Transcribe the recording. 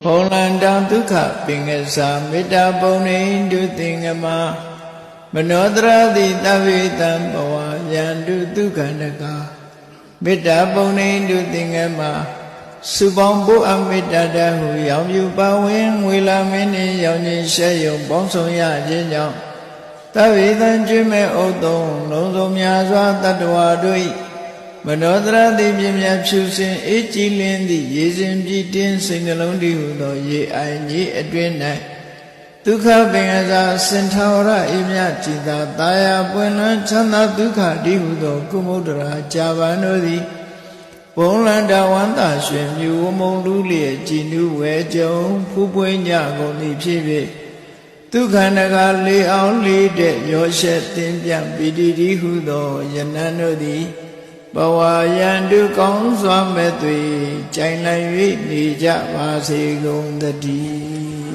ဘောလန္တံဒုက္ခပင်္ဂစာမေတ္တာပုံနေတုသင်္ကမမနောတရတိတဝေတံဘဝယန္တုဒုက္ခန္တကမေတ္တာပုံနေတုသင်္ကမစုပေါင်းဖို့အမေတ္တာတဟုရောင်ပြူပါဝင်ငွေလာမင်းနှင့်ရောင်ခြင်းရှဲယုံပေါင်းဆောင်ရခြင်းကြောင့်တဝေတံကျွေးမဲ့ဥသုံးလုံးစုံများစွာတတ္တဝါတို့၏မနောတရတိပြင်းပြဖြူစင်အေးကြည်လင်းသည့်ရေစဉ်ပြည့်တင်းစိတ်နှလုံးတည်ဟုသောရေအိုင်ကြီးအတွင်း၌ဒုက္ခပင်ကစားစင်ထာဝရအေးမြကြည်သာတာယာပွင့်လန်းချမ်းသာဒုက္ခတည်ဟုသောကုမုဒ္ဒရာကြာပန်တို့သည်ဘုံလန္တဝန္တာရွှင်မြူဝမုံလူလျက်ကြည်နူးဝဲကြုံဖူးပွေးညကုန်သည်ဖြစ်၍ဒုက္ခန္တကလေးအောင်လေးတဲ့ရောရှက်တင်ပြပီတိတိဟုသောယနံတို့သည်ဘဝယန္တုကောင်းစွာမဲ့သွေကြိုင်လိုက်၍နေကြပါစေကုန်သတည်း